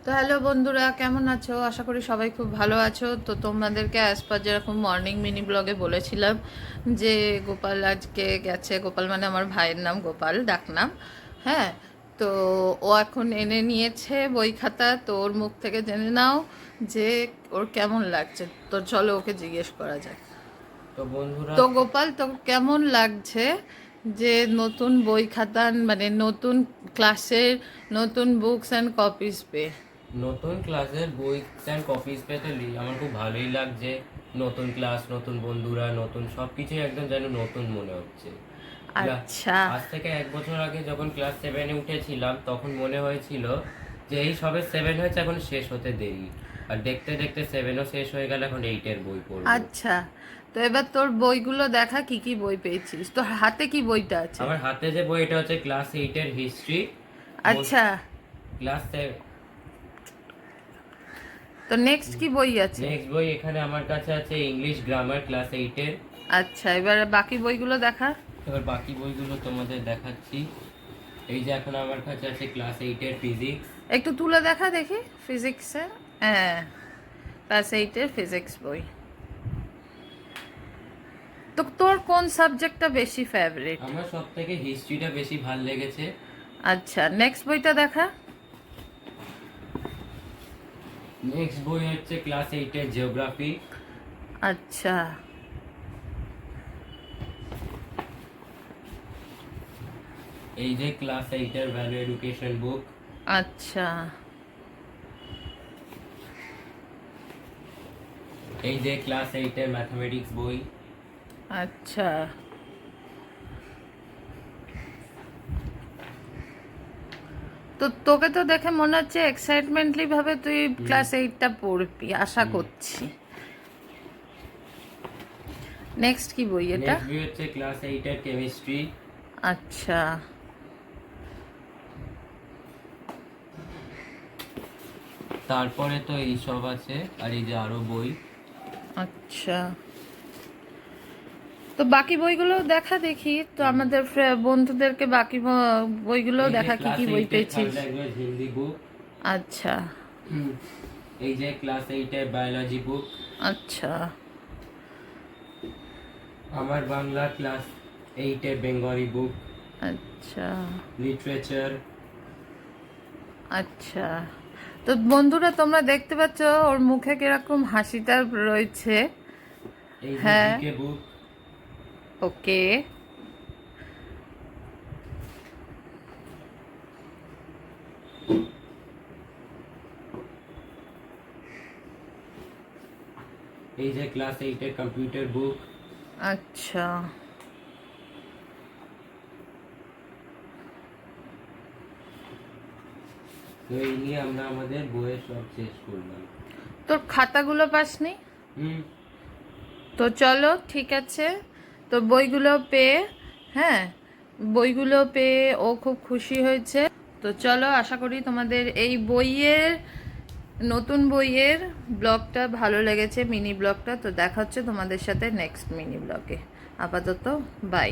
তো হ্যালো বন্ধুরা, কেমন আছো? আশা করি সবাই খুব ভালো আছো। তো তোমাদেরকে অ্যাজ পার যেরকম মর্নিং মিনি ব্লগে বলেছিলাম যে গোপাল আজকে গেছে, গোপাল মানে আমার ভাইয়ের নাম, গোপাল ডাকনাম। হ্যাঁ, তো ও এখন এনে নিয়েছে বই খাতা। তো ওর মুখ থেকে জেনে নাও যে ওর কেমন লাগছে। তো চলো ওকে জিজ্ঞেস করা যাক। তো বন্ধুরা, তো গোপাল, তো কেমন লাগছে যে নতুন বই খাতা, মানে নতুন ক্লাসের নতুন বুকস অ্যান্ড কপিস পেয়ে? নতুন ক্লাসের বই অ্যান্ড কপিস পেতে আমার খুব ভালোই লাগছে। নতুন ক্লাস, নতুন বন্ধুরা, নতুন সব কিছুই একদম যেন নতুন মনে হচ্ছে। আচ্ছা। আজ থেকে 1 বছর আগে যখন ক্লাস 7-এ উঠেছিলাম তখন মনে হয়েছিল যে এই সবে 7 হয়েছে, এখন শেষ হতে দেরি। আর দেখতে দেখতে 7ও শেষ হয়ে গেল, এখন 8-এর বই পড়বো। আচ্ছা, তো এবার তোর বইগুলো দেখা, কি কি বই পেয়েছিস? তোর হাতে কি বইটা আছে? আমার হাতে যে বই, এটা হচ্ছে ক্লাস 8-এর হিস্ট্রি। আচ্ছা, ক্লাস তো নেক্সট কি বই আছে? নেক্সট বই এখানে আমার কাছে আছে ইংলিশ গ্রামার ক্লাস 8-এর। আচ্ছা, এবার বাকি বইগুলো দেখা। এবার বাকি বইগুলো তোমাদের দেখাচ্ছি। এই যে এখন আমার কাছে আছে ক্লাস 8-এর ফিজিক্স। একটু তুলে দেখা দেখি ফিজিক্সের। হ্যাঁ, ক্লাস এইটের ফিজিক্স বই। তো তোর কোন সাবজেক্টটা বেশি ফেভারিট? আমার সব থেকে হিস্ট্রিটা বেশি ভাল লেগেছে। আচ্ছা, নেক্সট বইটা দেখা। নেক্সট বই হচ্ছে ক্লাস 8-এর জিওগ্রাফি। আচ্ছা। এই যে ক্লাস 8-এর ভ্যালু এডুকেশন বুক। আচ্ছা। এই যে ক্লাস 8-এর ম্যাথমেটিক্স বই। আচ্ছা, তো তোকে তো দেখে মনে হচ্ছে এক্সাইটমেন্টলি ভাবে তুই ক্লাস এইটটা পড়বি, আশা করছি। নেক্সট কি বই এটা? নেক্সট বই হচ্ছে ক্লাস 8-এর কেমিস্ট্রি। আচ্ছা। তারপরে তো এই সব আছে, আর এই যে আরো বই। আচ্ছা, তো বাকি বইগুলো দেখা দেখি, তো আমাদের বন্ধুদেরকে বাকি বইগুলো এই যে দেখা, কি ক্লাস কি বই 8-এর পেয়েছিস? থার্ড ল্যাঙ্গুয়েজ হিন্দি বুক। আচ্ছা। এই যে ক্লাস 8-এর বায়োলজি বুক। আচ্ছা। আমার বাংলা ক্লাস 8-এর বেঙ্গলি বুক। আচ্ছা। লিটারেচার। আচ্ছা, তো বন্ধুরা তোমরা দেখতে পাচ্ছ ওর মুখে কিরকম হাসিটা রয়েছে। এই যে হ্যাঁ। জিকে বুক। ওকে। এই যে ক্লাস 8-এর কম্পিউটার বুক। আচ্ছা, তো এই নিয়ে আমরা আমাদের বইয়ের সব শেষ করলাম। তোর খাতাগুলো পাসনি? হুম। তো চলো, ঠিক আছে। তো বইগুলো পেয়ে, হ্যাঁ, বইগুলো পেয়ে ও খুব খুশি হয়েছে। তো চলো, আশা করি তোমাদের এই বইয়ের, নতুন বইয়ের ব্লগটা ভালো লেগেছে, মিনি ব্লগটা। তো দেখা হচ্ছে তোমাদের সাথে নেক্সট মিনি ব্লগে। আপাতত বাই।